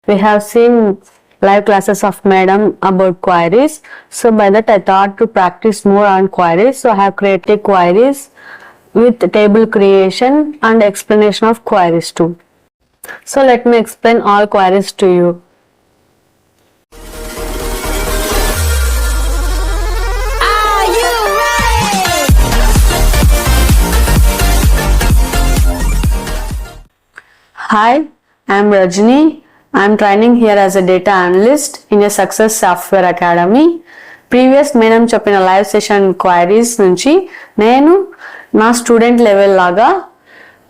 we have seen live classes of Madam about queries. So by that I thought to practice more on queries. So I have created queries with table creation and explanation of queries too. So let me explain all queries to you. Hi, I am Rajni. I am training here as a data analyst in a Success Software Academy. Previous madam చెప్పిన live session queries నుంచి నేను నా student level లాగా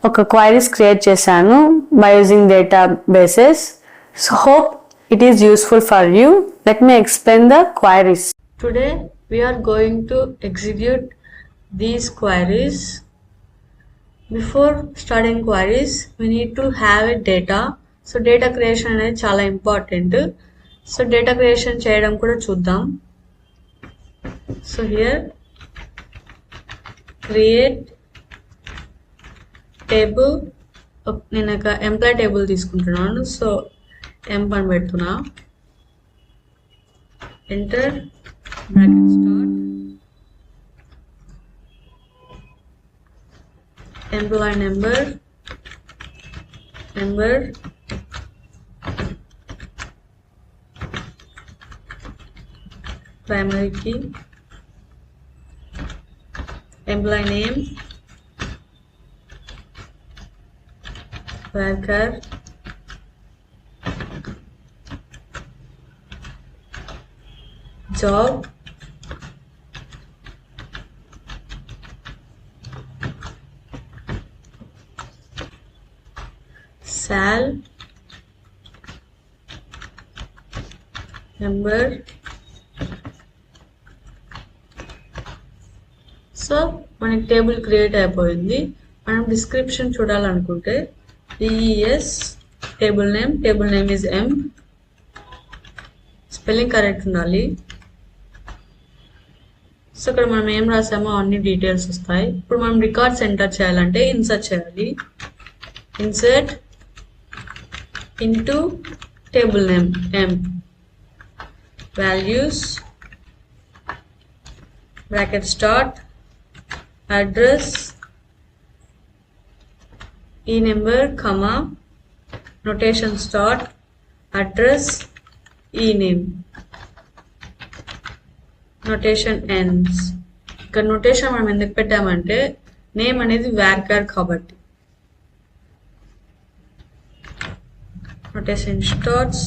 ఒక queries create చేశాను by using data bases. So hope it is useful for you. Let me explain the queries. Today we are going to execute these queries. Before starting queries, we need to have a data. So data creation అనేది చాలా important. So data creation చేయడం కూడా చూద్దాం. So here create table. నేను ఒక employee table తీసుకుంటున్నాను. So emp అని పెడుతున్నా. Enter bracket start employee number primary key, employee name, worker, job, sal, number. So మనకి టేబుల్ క్రియేట్ అయిపోయింది. మనం డిస్క్రిప్షన్ చూడాలనుకుంటే DES table name is M. Spelling correct ఉండాలి. సో ఇక్కడ మనం ఏం రాసామో అన్ని డీటెయిల్స్ వస్తాయి. ఇప్పుడు మనం రికార్డ్స్ ఎంటర్ చేయాలంటే ఇన్సర్ట్ చేయాలి. Insert into table name M, values bracket start address, e-number, comma, notation start, address, e-name, notation ends. ఇక్కడ నోటేషన్ మనం ఎందుకు పెట్టామంటే నేమ్ అనేది varchar కాబట్టి. notation starts,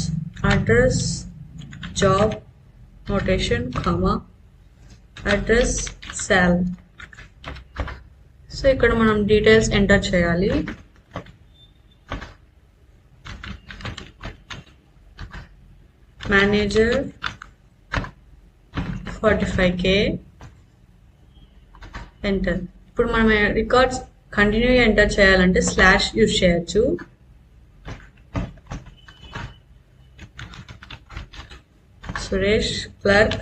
address, job, notation, comma, address, sal. So ఇక్కడ మనం డీటెయిల్స్ ఎంటర్ చేయాలి. Manager 45K enter. ఇప్పుడు మనం రికార్డ్స్ కంటిన్యూ ఎంటర్ చేయాలంటే స్లాష్ యూజ్ చేయొచ్చు. Suresh clerk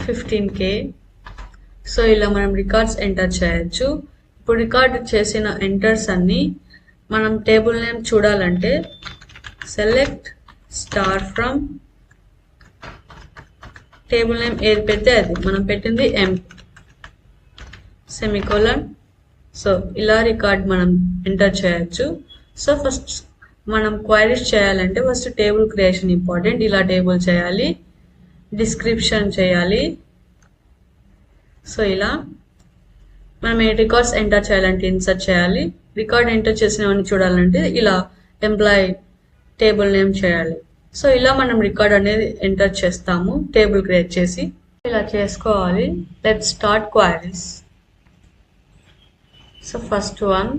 15K. సో ఇలా మనం రికార్డ్స్ ఎంటర్ చేయొచ్చు. ఇప్పుడు రికార్డ్ చేసిన ఎంటర్స్ అన్ని మనం టేబుల్ నేమ్ చూడాలంటే select star from table name ఏది పెడితే అది. మనం పెట్టింది M సెమికోలన్. సో ఇలా రికార్డ్ మనం ఎంటర్ చేయొచ్చు. సో ఫస్ట్ మనం క్వైరీస్ చేయాలంటే ఫస్ట్ టేబుల్ క్రియేషన్ ఇంపార్టెంట్. ఇలా టేబుల్ చేయాలి, డిస్క్రిప్షన్ చేయాలి. సో ఇలా మనం ఏ రికార్డ్స్ ఎంటర్ చేయాలంటే ఇన్సర్ట్ చేయాలి. రికార్డ్ ఎంటర్ చేసినవన్నీ చూడాలంటే ఇలా ఎంప్లాయ్ టేబుల్ నేమ్ చేయాలి. సో ఇలా మనం రికార్డ్ అనేది ఎంటర్ చేస్తాము టేబుల్ క్రియేట్ చేసి. ఇలా చేసుకోవాలి. Let's start queries. So first one,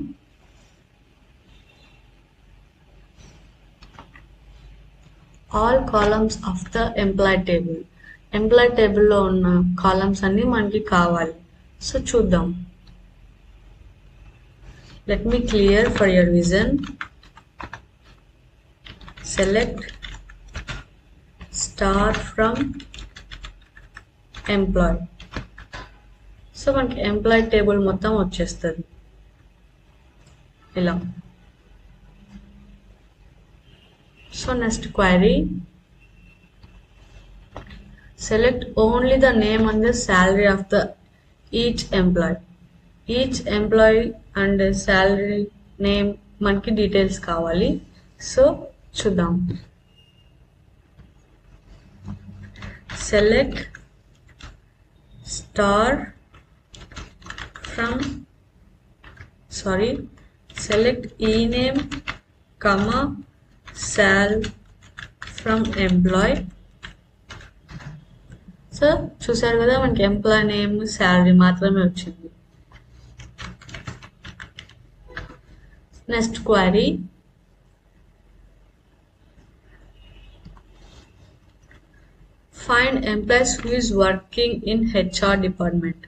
all columns of the employee table. Employee టేబుల్లో ఉన్న కాలమ్స్ అన్ని మనకి కావాలి. సో చూద్దాం. Let me clear for your vision. Select star from employee. So మనకి ఎంప్లాయ్ టేబుల్ మొత్తం వచ్చేస్తుంది ఇలా. So next query, select only the name and the salary of the each employee. Each employee and salary name మనకి details కావాలి. So చూద్దాం. Select star from select e-name, comma, sal from employee. So చూసారు కదా మనకి employee name salary మాత్రమే వచ్చింది. Next query, find employees who is working in HR department.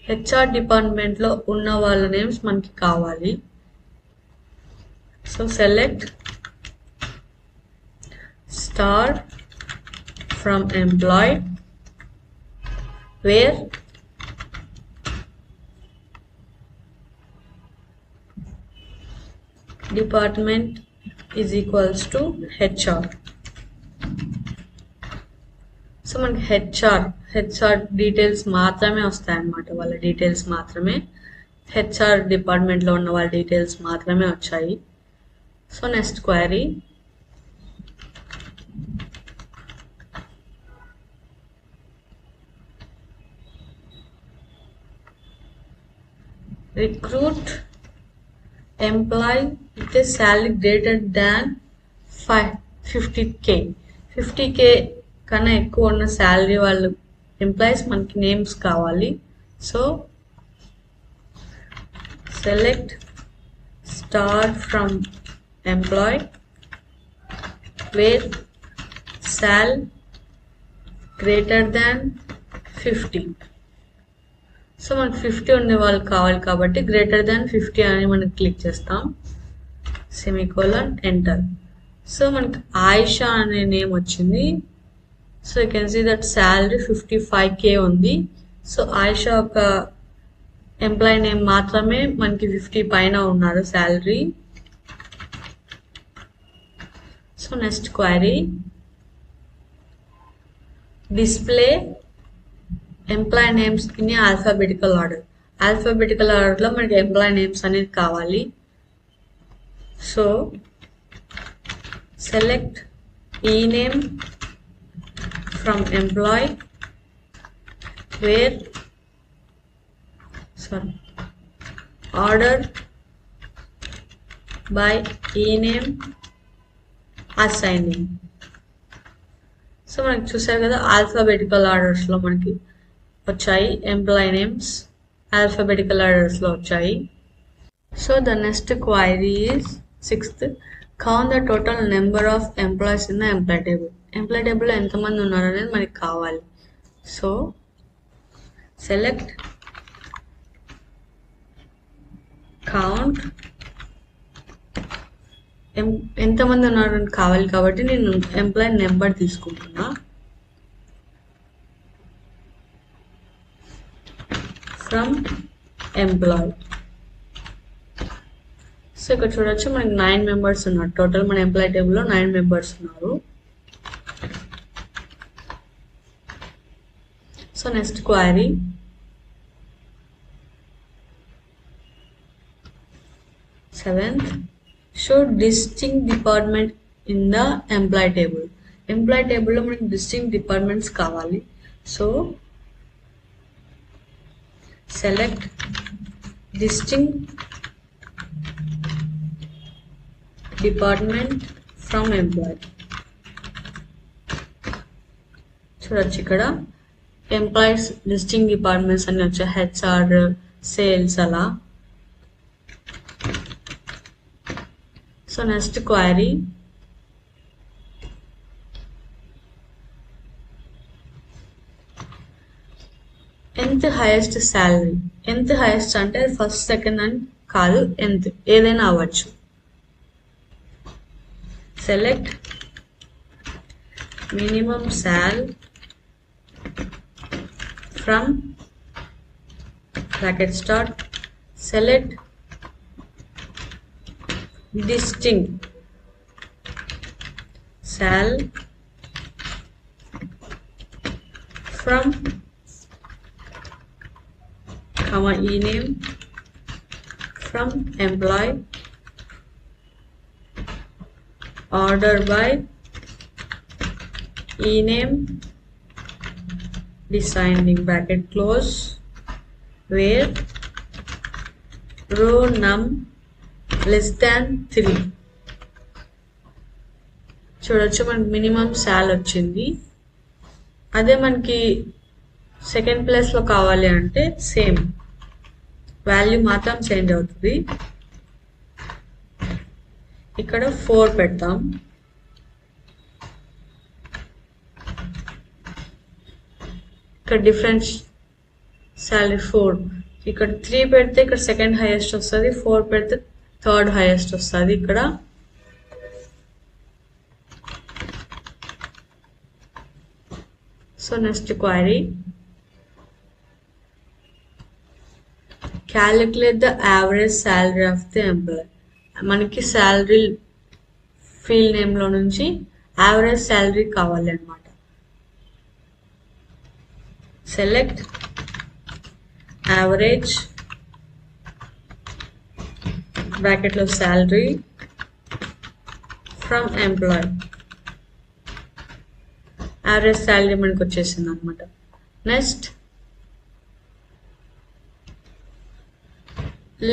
HR డిపార్ట్మెంట్లో ఉన్న వాళ్ళ నేమ్స్ మనకి కావాలి. So select star from employee where department is equals to HR. So మనకి హెచ్ఆర్ డీటెయిల్స్ మాత్రమే వస్తాయి అన్నమాట. వాళ్ళ డీటెయిల్స్ మాత్రమే, హెచ్ఆర్ డిపార్ట్మెంట్లో ఉన్న వాళ్ళ డీటెయిల్స్ మాత్రమే వచ్చాయి. So next query, recruit employee with a salary greater than 50k. 50k కన్నా ఎక్కువ ఉన్న శాలరీ వాళ్ళు ఎంప్లాయీస్ మనకి నేమ్స్ కావాలి. So select star from employee where sal greater than 50. So మనకి 50 ఉండే వాళ్ళు కావాలి కాబట్టి గ్రేటర్ దాన్ 50 అని మనకి క్లిక్ చేస్తాం. Semicolon enter. సో మనకి ఆయిషా అనే నేమ్ వచ్చింది. So you can see that salary 55k ఉంది. సో ఆయిషా ఒక ఎంప్లాయీ నేమ్ మాత్రమే మనకి 50 పైన ఉన్నారు salary. So next query, display employee names in alphabetical order. Alphabetical ఆర్డర్లో మనకి ఎంప్లాయీ నేమ్స్ అనేది కావాలి. సో సెలెక్ట్ ఈ name from employee wear order by ఈ నేమ్ అసైనింగ్. సో మనకి చూసారు కదా ఆల్ఫాబెటికల్ ఆర్డర్స్లో మనకి వచ్చాయి ఎంప్లాయీ నేమ్స్, ఆల్ఫాబెటికల్ ఆర్డర్స్లో వచ్చాయి. So the next query is 6th, count the total number of employees in the employee table. Employee టేబుల్లో ఎంతమంది ఉన్నారు అనేది మనకి కావాలి. సో సెలెక్ట్ కౌంట్, ఎంతమంది ఉన్నారని కావాలి కాబట్టి నేను ఎంప్లాయీ నెంబర్ తీసుకుంటున్నా. From employee. సో ఇక్కడ చూడొచ్చు మనకి 9 మెంబర్స్ ఉన్నారు. టోటల్ మన ఎంప్లాయీ టేబుల్లో 9 మెంబర్స్ ఉన్నారు. So next query, seventh, show distinct department in the employee table. Employee టేబుల్లో మనకి డిస్టింక్ట్ డిపార్ట్మెంట్స్ కావాలి. So select distinct department from employee. చూడొచ్చు ఇక్కడ ఎంప్లాయీస్ డిస్టింక్ట్ డిపార్ట్మెంట్స్ అన్ని వచ్చాయి, హెచ్ఆర్, సేల్స్ అలా. సో నెక్స్ట్ క్వైరీ, ఎంత హైయెస్ట్ శాలరీ. ఎంత హైయెస్ట్ అంటే ఫస్ట్ సెకండ్ అని కాదు, ఎంత ఏదైనా అవ్వచ్చు. సెలెక్ట్ మినిమం సాల్ from bracket start, select distinct sal from comma ename from employee order by ename designing bracket close where row num less than 3 చూడొచ్చు మనకి మినిమం సాల్ వచ్చింది. అదే మనకి సెకండ్ ప్లేస్ లో కావాలి అంటే సేమ్ వాల్యూ మాత్రం చేంజ్ అవుతుంది. ఇక్కడ 4 పెడతాం. ఇక్కడ డిఫరెన్స్ సాలరీ 4, ఇక్కడ 3 పెడితే ఇక్కడ సెకండ్ హైయెస్ట్ వస్తుంది, 4 పెడితే థర్డ్ హైయెస్ట్ వస్తుంది. ఇక్కడ so next query calculate the average salary of the employee. మనకి శాలరీ ఫీల్డ్ నేమ్ లో నుంచి యావరేజ్ శాలరీ కావాలి అన్నమాట. సెలెక్ట్ యావరేజ్ బ్రాకెట్ లో salary from employee. Average salary మనకు వచ్చేసింది అనమాట. Next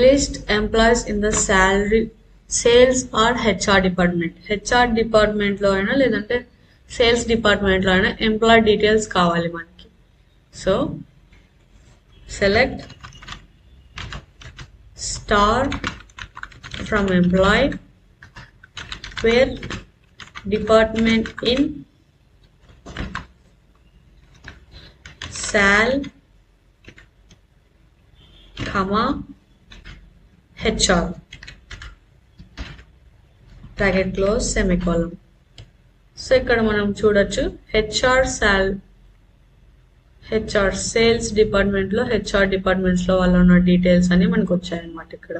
list employees in the salary sales or HR department. HR department లో అయినా లేదంటే సేల్స్ డిపార్ట్మెంట్ లో అయినా ఎంప్లాయీ డీటెయిల్స్ కావాలి మనకి. So select star from employee wear department in sal comma HR bracket close semicolon. So ఇక్కడ మనం చూడొచ్చు హెచ్ఆర్ సేల్స్ డిపార్ట్మెంట్ లో హెచ్ఆర్ డిపార్ట్మెంట్స్ లో వాళ్ళు ఉన్న డీటెయిల్స్ అన్ని మనకు వచ్చాయన్నమాట. ఇక్కడ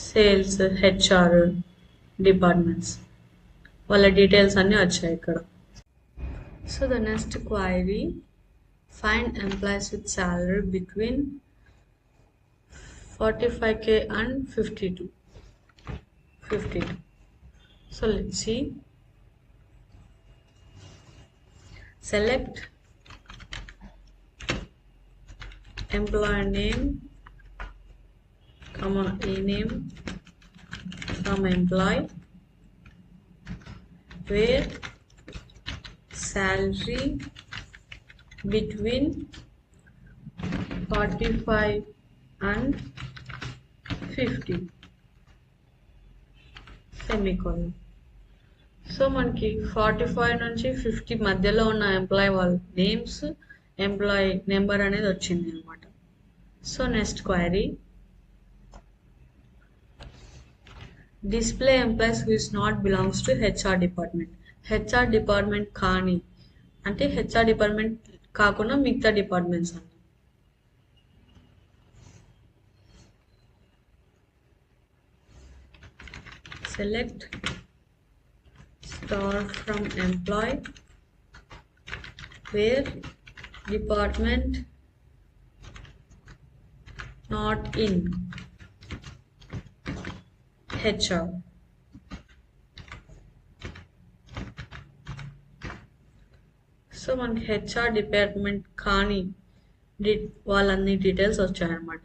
సేల్స్ హెచ్ఆర్ డిపార్ట్మెంట్స్ వాళ్ళ డీటెయిల్స్ అన్ని వచ్చాయి ఇక్కడ. So the next query, find employees with salary between 45k and 52. So let's see. Select employee name, comma ename from employee where salary between 45 and 50 semicolon. So మనకి 45 నుంచి 50 మధ్యలో ఉన్న employee వాళ్ళ names, employee number అనేది వచ్చింది అనమాట. So next query display employees who is not belongs to HR department. HR department కానీ అంటే హెచ్ఆర్ డిపార్ట్మెంట్ కాకుండా మిగతా డిపార్ట్మెంట్స్ అన్ని. Select star from employee wear department not in HR. So మనకి హెచ్ఆర్ డిపార్ట్మెంట్ కానీ వాళ్ళన్ని డీటెయిల్స్ వచ్చాయన్నమాట.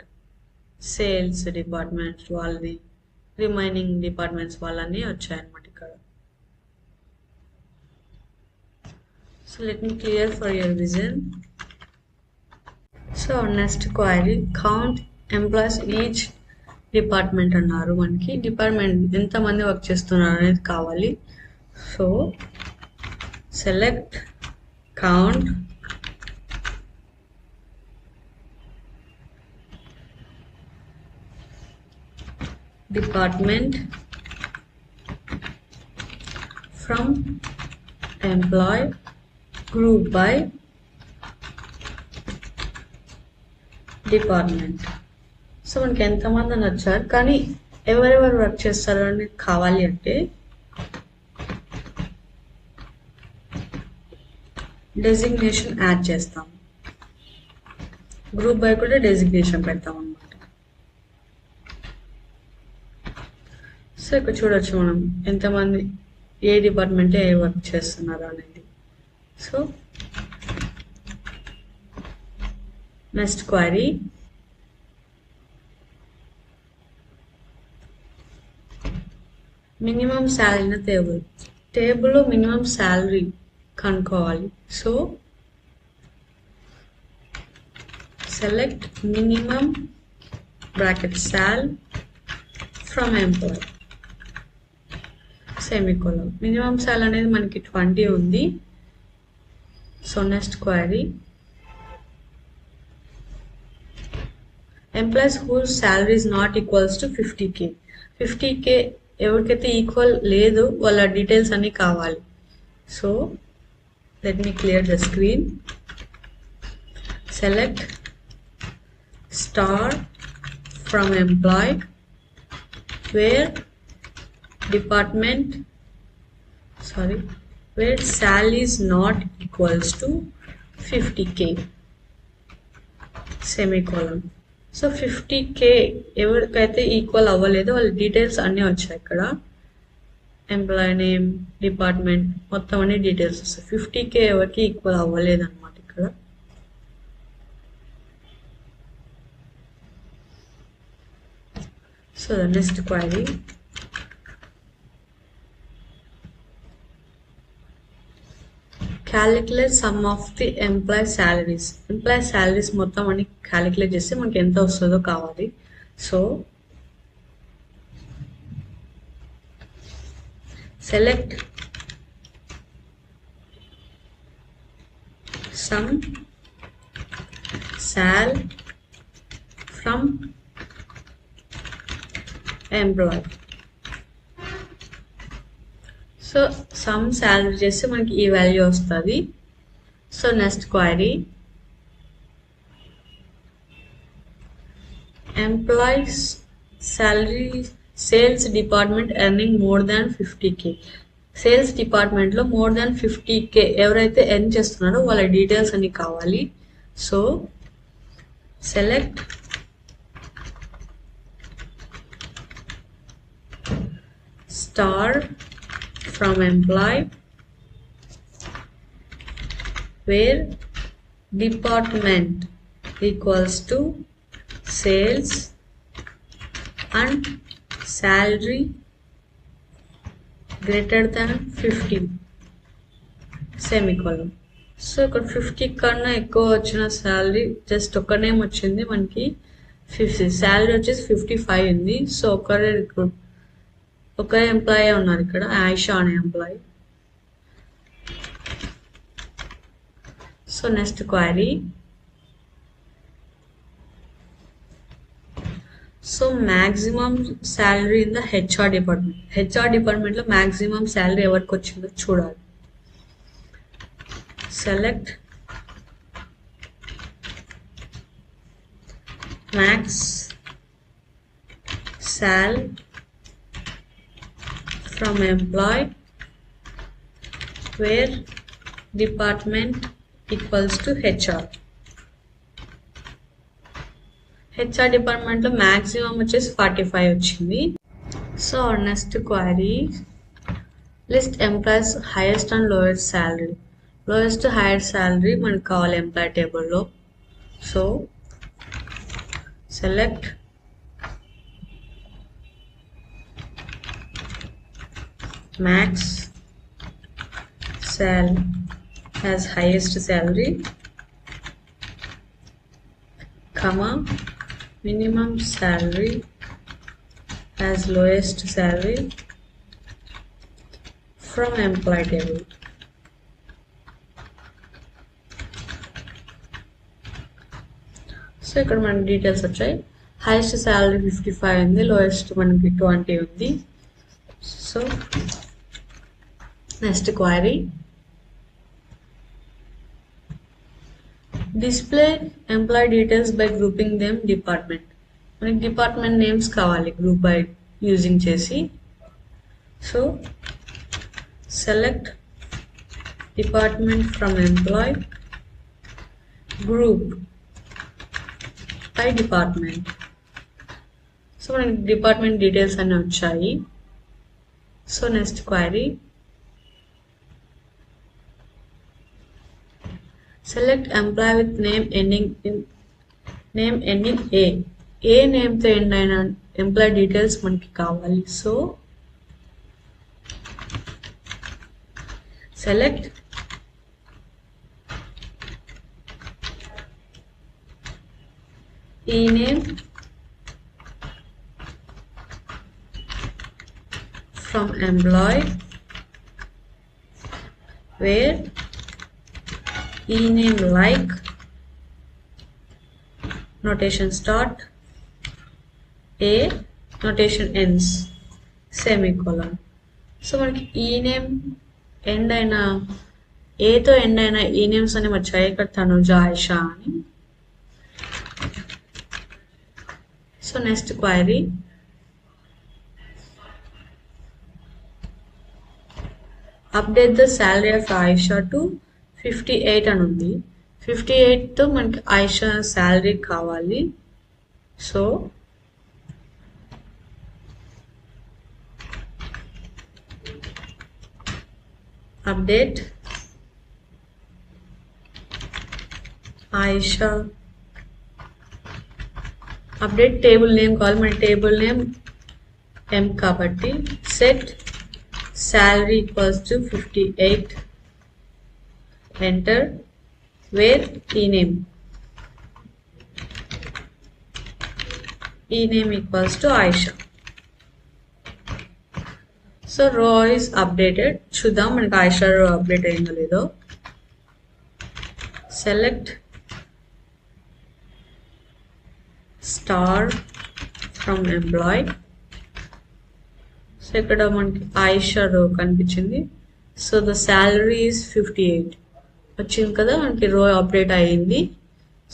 సేల్స్ డిపార్ట్మెంట్ వాళ్ళది, remaining departments వాళ్ళన్నీ వచ్చాయన్నమాట ఇక్కడ. So let me clear for your vision. So next query count employees each department అన్నారు. మనకి department ఎంతమంది వర్క్ చేస్తున్నారు అనేది కావాలి. So select count department from employee group by department. So మనకి ఎంతమంది అని వచ్చారు కానీ ఎవరెవరు వర్క్ చేస్తారు అని కావాలి అంటే డెసిగ్నేషన్ యాడ్ చేస్తాం. గ్రూప్ బై కూడా డెసిగ్నేషన్ పెడతాం అన్నమాట. సో ఇక్కడ చూడొచ్చు మనం ఎంతమంది ఏ డిపార్ట్మెంట్ ఏ వర్క్ చేస్తున్నారు అనేది. So next query, minimum salary టేబుల్లో మినిమం శాలరీ కనుక్కోవాలి. So select minimum bracket sal from employee semicolon. Minimum sal అనేది మనకి 20 ఉంది. So next query, employees whose salary is not equals to 50K. 50K ఎవరికైతే equal లేదు వాళ్ళ డీటెయిల్స్ అన్ని కావాలి. So let me clear the screen. Select star from employee where salary is not equals to 50K semicolon. So 50K ఎవరికైతే equal అవ్వలేదో వాళ్ళ details అన్నీ వచ్చాయి ఇక్కడ. ఎంప్లాయ్ నేమ్, డిపార్ట్మెంట్, మొత్తం అన్ని డీటెయిల్స్ వస్తాయి. 50K ఎవరికి ఈక్వల్ అవ్వలేదు అనమాట ఇక్కడ. So the next query, calculate sum of the employee salaries. Employee salaries మొత్తం అని క్యాలిక్యులేట్ చేస్తే మనకి ఎంత వస్తుందో కావాలి. So select sum sal from employee. So sum salary చేస్తే మనకి ఈ వాల్యూ వస్తుంది. So next query, employees salary sales department earning more than 50K. Sales డిపార్ట్మెంట్లో మోర్ దాన్ 50K ఎవరైతే ఎర్న్ చేస్తున్నారో వాళ్ళ డీటెయిల్స్ అన్ని కావాలి. So select star from employee where department equals to sales and salary greater than 50 semicolon. So ఇక్కడ 50 కన్నా ఎక్కువ వచ్చిన శాలరీ జస్ట్ ఒక నేమ్ వచ్చింది మనకి. 50 శాలరీ వచ్చేసి 55 ఉంది. సో ఒక ఎంప్లాయీ ఉన్నారు ఇక్కడ, ఆయిషా అనే employee. So next query, so maximum salary in the HR department. HR డిపార్ట్మెంట్లో మ్యాక్సిమం శాలరీ ఎవరికి వచ్చిందో చూడాలి. సెలెక్ట్ మ్యాక్స్ సాల్ from employee where department equals to HR. HR డిపార్ట్మెంట్లో మ్యాక్సిమం వచ్చేసి 45 వచ్చింది. So next query, list employees highest and lowest salary. Lowest highest salary మనకు కావాలి ఎంప్లాయీ టేబుల్లో. So select max sal has highest salary, comma minimum salary has lowest salary from employee table. So ఇక్కడ మనకి details వచ్చాయి. Highest salary 55 ఉంది, lowest మనకి 20 ఉంది. So next query, display employee details by grouping them department. మనకి department names కావాలి group by using చేసి. So select department from employee, group by department. So మనకి డిపార్ట్మెంట్ డీటెయిల్స్ అన్నీ వచ్చాయి. So next query, select employee with name ending A నేమ్తో end అయిన employee details మనకి కావాలి. సో సెలెక్ట్ ఈ name from employee where ename like notation start a notation ends semicolon. So మనకి ename end అయిన ఏతో ఎండ్ అయిన ఈ నేమ్స్ అని వచ్చాయి. ఇక్కడ తనుజ, ఆయిషా అని. So next query, update the salary of Ayesha to 58 అని ఉంది. 58తో మనకి ఆయిషా శాలరీ కావాలి. So update Ayesha, update table name కావాలి. మన టేబుల్ నేమ్ ఎం కాబట్టి set salary equals to 58, enter where ename equals to Aisha. So row is updated. చూద్దాం మనకి Aisha row update అయిందో లేదో. Select star from employee. So ఇక్కడ మనకి ఆయిషా రో కనిపించింది. సో ద శాలరీ ఈస్ 58 వచ్చింది కదా, మనకి రో అప్డేట్ అయ్యింది.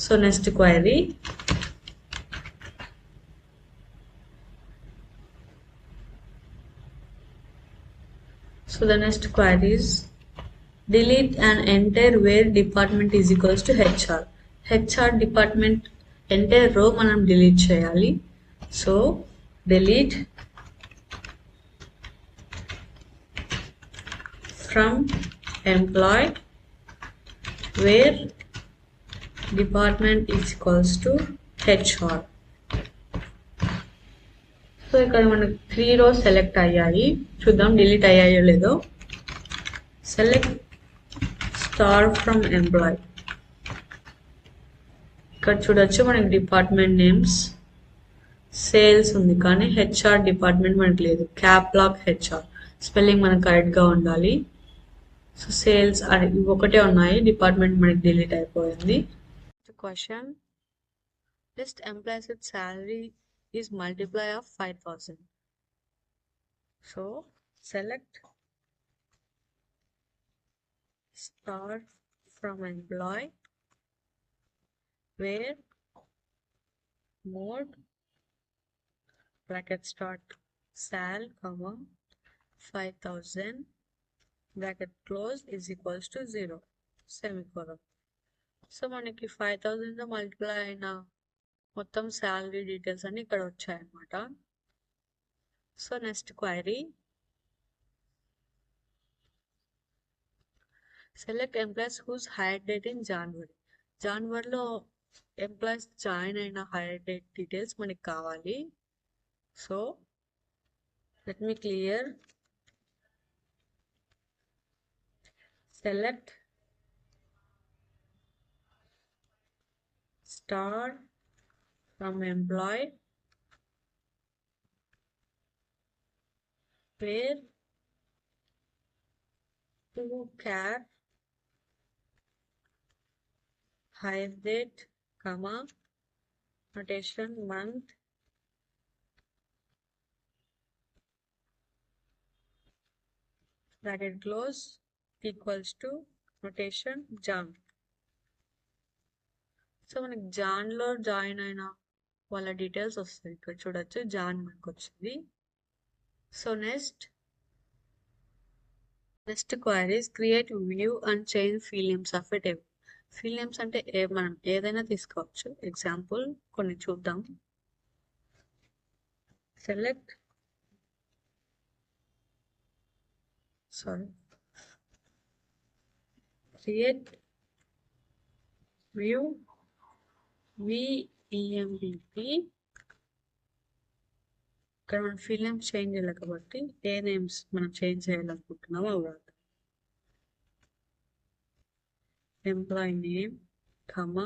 So next query, so the next query is delete and enter where department is equals to HR. HR department entire row మనం delete చేయాలి. So delete from employee where department is equals to HR. So ఇక్కడ మనకు 3 rows select అయ్యాయి. చూద్దాం delete అయ్యాయో లేదో. Select star from employee. ఇక్కడ చూడొచ్చు మనకి డిపార్ట్మెంట్ నేమ్స్ సేల్స్ ఉంది, కానీ హెచ్ఆర్ డిపార్ట్మెంట్ మనకి లేదు. క్యాప్ లాక్ హెచ్ఆర్ స్పెల్లింగ్ మనకు కరెక్ట్గా ఉండాలి. సో సేల్స్ ఒకటే ఉన్నాయి, డిపార్ట్మెంట్ మనకి డిలీట్ అయిపోయింది. Question, list employees with salary is multiply of 5000. So select star from employee where mode bracket start sal comma 5000 bracket close is equals to 0 semicolon. So మనకి 5000తో multiply అయిన మొత్తం salary details అన్ని ఇక్కడ వచ్చాయన్నమాట. So next query, select employees whose hire date in January. జనవరిలో employees join అయిన hire date details మనకి కావాలి. So let me clear, select star from employee where to char hire date comma notation month bracket close equals to notation Jan. So మనకి జాన్లో join అయిన వాళ్ళ details వస్తాయి. ఇక్కడ చూడొచ్చు జాన్ మనకు వచ్చింది. So next next queries create view and change field names of a table. Field names అంటే మనం ఏదైనా తీసుకోవచ్చు. ఎగ్జాంపుల్ కొన్ని చూద్దాం. Select create view VEMBP. ఇక్కడ మనం ఫీల్డ్ నేమ్స్ చేంజ్ చేయాలి కాబట్టి ఏ నేమ్స్ మనం చేంజ్ చేయాలనుకుంటున్నామో అవి రాద్దాం. ఎంప్లాయీ నేమ్ కమా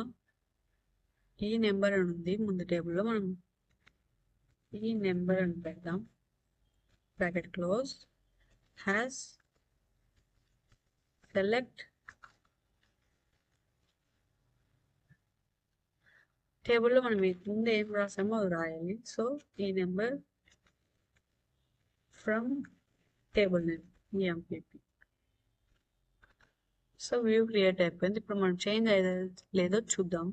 ఈ నెంబర్ అని ఉంది ముందు టేబుల్లో, మనం ఈ నెంబర్ అని పెడదాం. Bracket close. హ్యాస్ సెలెక్ట్ టేబుల్లో మనం ముందు ఏం రాసామో అది రాయాలి. సో ఈ number from table name EMPP. So view create అయిపోయింది. ఇప్పుడు మనం చేంజ్ అయ్యేది లేదో చూద్దాం.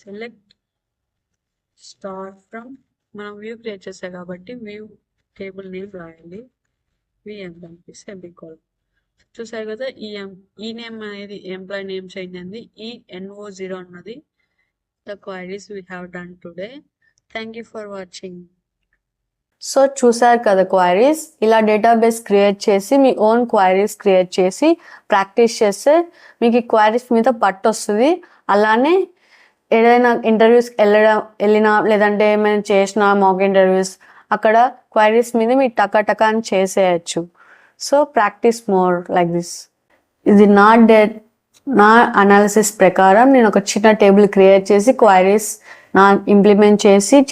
సెలెక్ట్ స్టార్ ఫ్రమ్, మనం వ్యూ క్రియేట్ చేసాం కాబట్టి వ్యూ టేబుల్ నేమ్ రాయాలి. VEMPP semicolon. చూసారు కదా, ఈ నేమ్ అనేది ఎంప్లాయీ నేమ్ చేంజ్ అయింది. ఈ NO0 అన్నది the queries we have done today. Thank you for watching. So చూసారు కదా క్వైరీస్. ఇలా డేటాబేస్ క్రియేట్ చేసి మీ ఓన్ క్వైరీస్ క్రియేట్ చేసి ప్రాక్టీస్ చేస్తే మీకు ఈ క్వైరీస్ మీద పట్టు వస్తుంది. అలానే ఏదైనా ఇంటర్వ్యూస్కి వెళ్ళినా లేదంటే ఏమైనా చేసిన మాక్ ఇంటర్వ్యూస్ అక్కడ క్వైరీస్ మీద మీరు టకా అని చేసేయచ్చు. So practice more like this. ఇది నా అనాలిసిస్ ప్రకారం నేను ఒక చిన్న టేబుల్ క్రియేట్ చేసి క్వైరీస్ ఇంప్లిమెంట్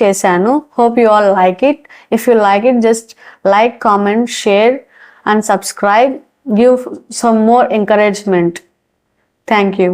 చేశాను. Hope you all like it. If you like it just like, comment, share and subscribe. Give some more encouragement. Thank you.